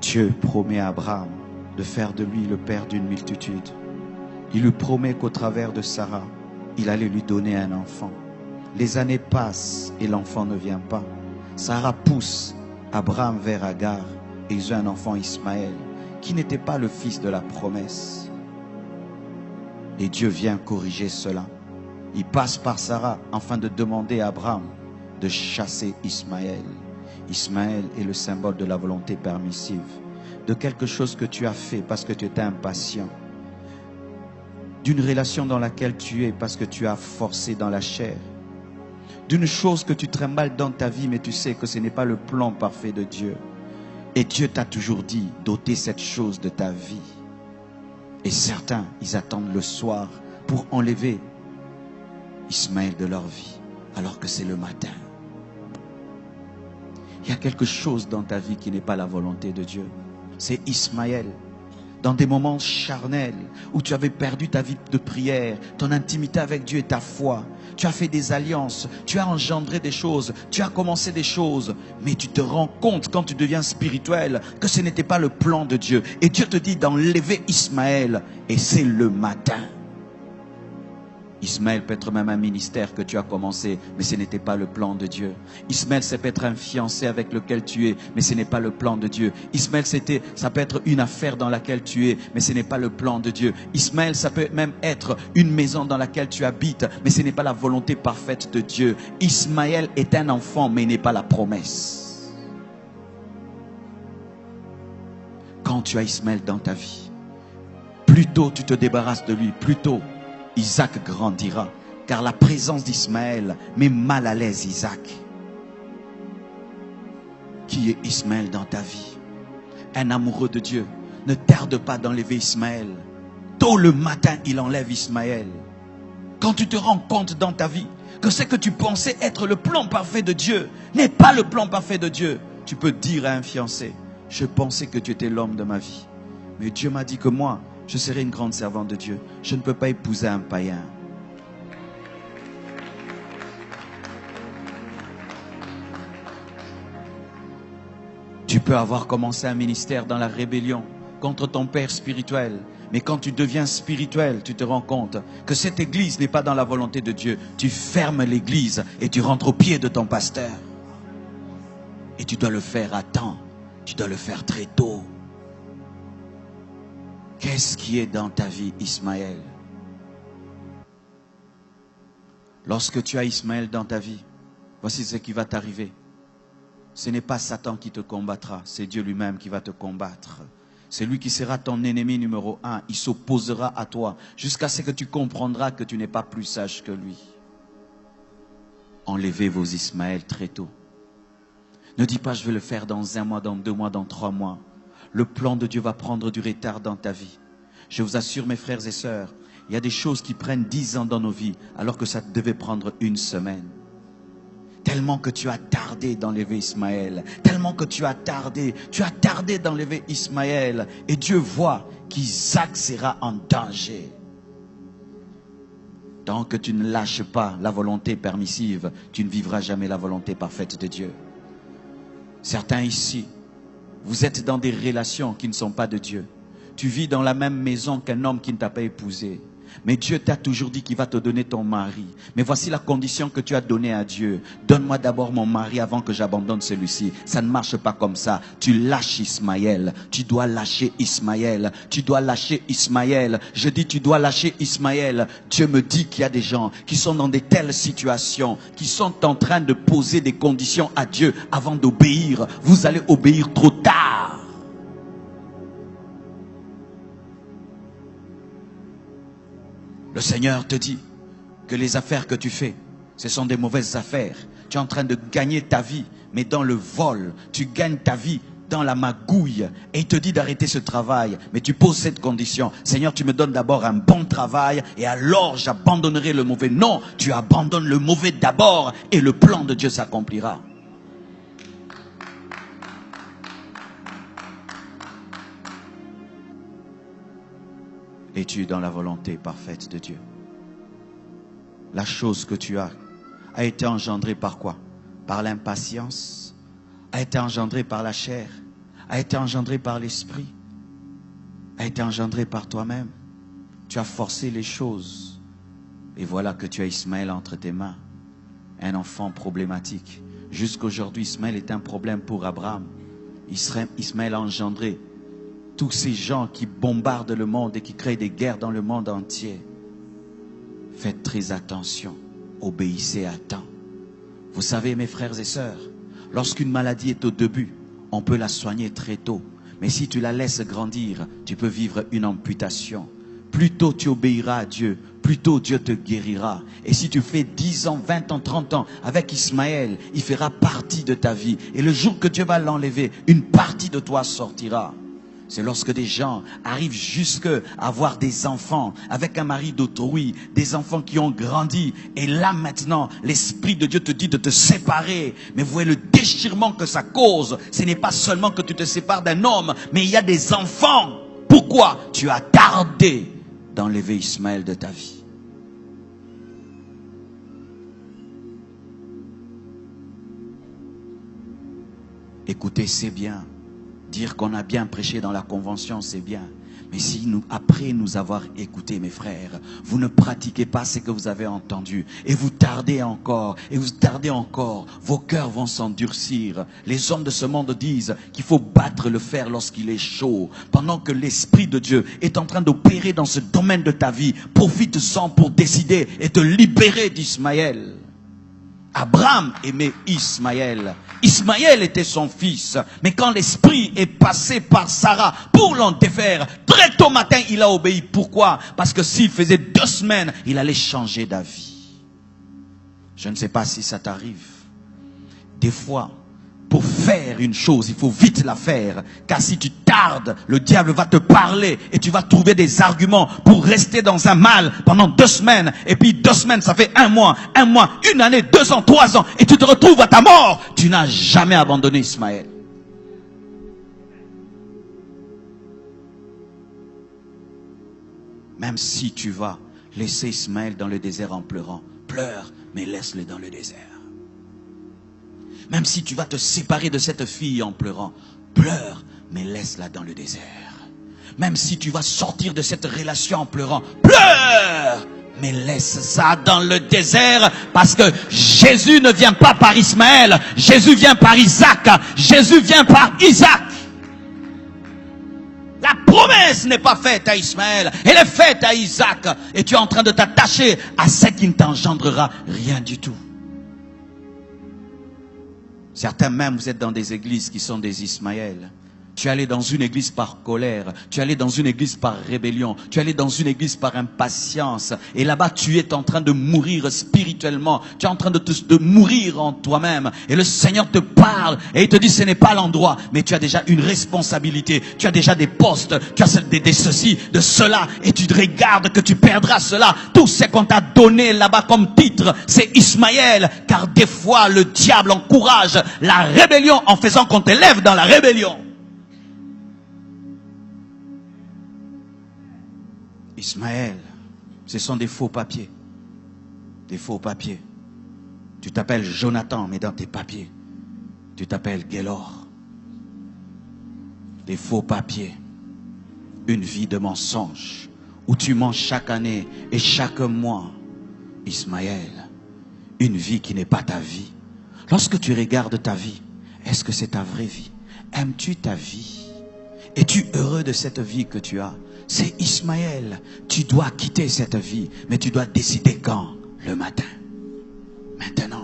Dieu promet à Abraham de faire de lui le père d'une multitude. Il lui promet qu'au travers de Sarah, il allait lui donner un enfant. Les années passent et l'enfant ne vient pas. Sarah pousse Abraham vers Agar et ils ont un enfant, Ismaël, qui n'était pas le fils de la promesse. Et Dieu vient corriger cela. Il passe par Sarah afin de demander à Abraham de chasser Ismaël. Ismaël est le symbole de la volonté permissive, de quelque chose que tu as fait parce que tu étais impatient, d'une relation dans laquelle tu es parce que tu as forcé dans la chair, d'une chose que tu trimbales dans ta vie mais tu sais que ce n'est pas le plan parfait de Dieu. Et Dieu t'a toujours dit d'ôter cette chose de ta vie. Et certains, ils attendent le soir pour enlever Ismaël de leur vie, alors que c'est le matin. Il y a quelque chose dans ta vie qui n'est pas la volonté de Dieu. C'est Ismaël. Dans des moments charnels où tu avais perdu ta vie de prière, ton intimité avec Dieu et ta foi. Tu as fait des alliances, tu as engendré des choses, tu as commencé des choses. Mais tu te rends compte quand tu deviens spirituel que ce n'était pas le plan de Dieu. Et Dieu te dit d'enlever Ismaël. Et c'est le matin. Ismaël peut être même un ministère que tu as commencé, mais ce n'était pas le plan de Dieu. Ismaël, ça peut être un fiancé avec lequel tu es, mais ce n'est pas le plan de Dieu. Ismaël, ça peut être une affaire dans laquelle tu es, mais ce n'est pas le plan de Dieu. Ismaël, ça peut même être une maison dans laquelle tu habites, mais ce n'est pas la volonté parfaite de Dieu. Ismaël est un enfant, mais il n'est pas la promesse. Quand tu as Ismaël dans ta vie, plus tôt tu te débarrasses de lui, plus tôt Isaac grandira, car la présence d'Ismaël met mal à l'aise Isaac. Qui est Ismaël dans ta vie? Un amoureux de Dieu ne tarde pas d'enlever Ismaël. Tôt le matin, il enlève Ismaël. Quand tu te rends compte dans ta vie que ce que tu pensais être le plan parfait de Dieu n'est pas le plan parfait de Dieu, tu peux dire à un fiancé: je pensais que tu étais l'homme de ma vie, mais Dieu m'a dit que moi, je serai une grande servante de Dieu. Je ne peux pas épouser un païen. Tu peux avoir commencé un ministère dans la rébellion contre ton père spirituel. Mais quand tu deviens spirituel, tu te rends compte que cette église n'est pas dans la volonté de Dieu. Tu fermes l'église et tu rentres au pied de ton pasteur. Et tu dois le faire à temps. Tu dois le faire très tôt. Qu'est-ce qui est dans ta vie, Ismaël? Lorsque tu as Ismaël dans ta vie, voici ce qui va t'arriver. Ce n'est pas Satan qui te combattra, c'est Dieu lui-même qui va te combattre. C'est lui qui sera ton ennemi numéro 1. Il s'opposera à toi jusqu'à ce que tu comprendras que tu n'es pas plus sage que lui. Enlevez vos Ismaël très tôt. Ne dis pas: je vais le faire dans 1 mois, dans 2 mois, dans 3 mois. Le plan de Dieu va prendre du retard dans ta vie. Je vous assure, mes frères et sœurs, il y a des choses qui prennent 10 ans dans nos vies, alors que ça devait prendre 1 semaine. Tellement que tu as tardé d'enlever Ismaël. Tellement que tu as tardé d'enlever Ismaël. Et Dieu voit qu'Isaac sera en danger. Tant que tu ne lâches pas la volonté permissive, tu ne vivras jamais la volonté parfaite de Dieu. Certains ici, vous êtes dans des relations qui ne sont pas de Dieu. Tu vis dans la même maison qu'un homme qui ne t'a pas épousé. Mais Dieu t'a toujours dit qu'il va te donner ton mari. Mais voici la condition que tu as donnée à Dieu. Donne-moi d'abord mon mari avant que j'abandonne celui-ci. Ça ne marche pas comme ça. Tu lâches Ismaël. Tu dois lâcher Ismaël. Tu dois lâcher Ismaël. Je dis tu dois lâcher Ismaël. Dieu me dit qu'il y a des gens qui sont dans de telles situations, qui sont en train de poser des conditions à Dieu avant d'obéir. Vous allez obéir trop tard. Le Seigneur te dit que les affaires que tu fais, ce sont des mauvaises affaires. Tu es en train de gagner ta vie, mais dans le vol. Tu gagnes ta vie dans la magouille. Et il te dit d'arrêter ce travail. Mais tu poses cette condition: Seigneur, tu me donnes d'abord un bon travail et alors j'abandonnerai le mauvais. Non, tu abandonnes le mauvais d'abord et le plan de Dieu s'accomplira. Es-tu dans la volonté parfaite de Dieu? La chose que tu as a été engendrée par quoi? Par l'impatience? A été engendrée par la chair? a été engendré par l'esprit, a été engendré par toi-même. Tu as forcé les choses. Et voilà que tu as Ismaël entre tes mains. Un enfant problématique. Jusqu'aujourd'hui, Ismaël est un problème pour Abraham. Ismaël a engendré tous ces gens qui bombardent le monde et qui créent des guerres dans le monde entier. Faites très attention. Obéissez à temps. Vous savez, mes frères et sœurs, lorsqu'une maladie est au début, on peut la soigner très tôt. Mais si tu la laisses grandir, tu peux vivre une amputation. Plus tôt tu obéiras à Dieu, plus tôt Dieu te guérira. Et si tu fais 10 ans, 20 ans, 30 ans avec Ismaël, il fera partie de ta vie. Et le jour que Dieu va l'enlever, une partie de toi sortira. C'est lorsque des gens arrivent jusqu'à avoir des enfants avec un mari d'autrui, des enfants qui ont grandi. Et là maintenant, l'Esprit de Dieu te dit de te séparer. Mais vous voyez le déchirement que ça cause. Ce n'est pas seulement que tu te sépares d'un homme, mais il y a des enfants. Pourquoi? Tu as tardé d'enlever Ismaël de ta vie. Écoutez, c'est bien. Dire qu'on a bien prêché dans la convention, c'est bien. Mais si nous, après nous avoir écoutés, mes frères, vous ne pratiquez pas ce que vous avez entendu, et vous tardez encore, vos cœurs vont s'endurcir. Les hommes de ce monde disent qu'il faut battre le fer lorsqu'il est chaud. Pendant que l'Esprit de Dieu est en train d'opérer dans ce domaine de ta vie, profite-en pour décider et te libérer d'Ismaël. Abraham aimait Ismaël. Ismaël était son fils. Mais quand l'esprit est passé par Sarah pour l'en défaire, très tôt matin, il a obéi. Pourquoi? Parce que s'il faisait 2 semaines, il allait changer d'avis. Je ne sais pas si ça t'arrive. Des fois, pour faire une chose, il faut vite la faire. Car si tu tardes, le diable va te parler et tu vas trouver des arguments pour rester dans un mal pendant 2 semaines. Et puis 2 semaines, ça fait 1 mois, 1 année, 2 ans, 3 ans. Et tu te retrouves à ta mort. Tu n'as jamais abandonné Ismaël. Même si tu vas laisser Ismaël dans le désert en pleurant, pleure, mais laisse-le dans le désert. Même si tu vas te séparer de cette fille en pleurant, pleure, mais laisse-la dans le désert. Même si tu vas sortir de cette relation en pleurant, pleure, mais laisse ça dans le désert, parce que Jésus ne vient pas par Ismaël, Jésus vient par Isaac, Jésus vient par Isaac. La promesse n'est pas faite à Ismaël, elle est faite à Isaac, et tu es en train de t'attacher à ce qui ne t'engendrera rien du tout. Certains même, vous êtes dans des églises qui sont des Ismaël. Tu es allé dans une église par colère, tu es allé dans une église par rébellion, tu es allé dans une église par impatience. Et là-bas, tu es en train de mourir spirituellement, tu es en train de mourir en toi-même. Et le Seigneur te parle et il te dit, ce n'est pas l'endroit, mais tu as déjà une responsabilité, tu as déjà des postes, tu as des ceci, de cela, et tu te regardes que tu perdras cela. Tout ce qu'on t'a donné là-bas comme titre, c'est Ismaël, car des fois, le diable encourage la rébellion en faisant qu'on t'élève dans la rébellion. Ismaël, ce sont des faux papiers. Des faux papiers. Tu t'appelles Jonathan, mais dans tes papiers, tu t'appelles Gélor. Des faux papiers. Une vie de mensonge, où tu mens chaque année et chaque mois. Ismaël, une vie qui n'est pas ta vie. Lorsque tu regardes ta vie, est-ce que c'est ta vraie vie? Aimes-tu ta vie? Es-tu heureux de cette vie que tu as? C'est Ismaël. Tu dois quitter cette vie, mais tu dois décider quand? Le matin. Maintenant.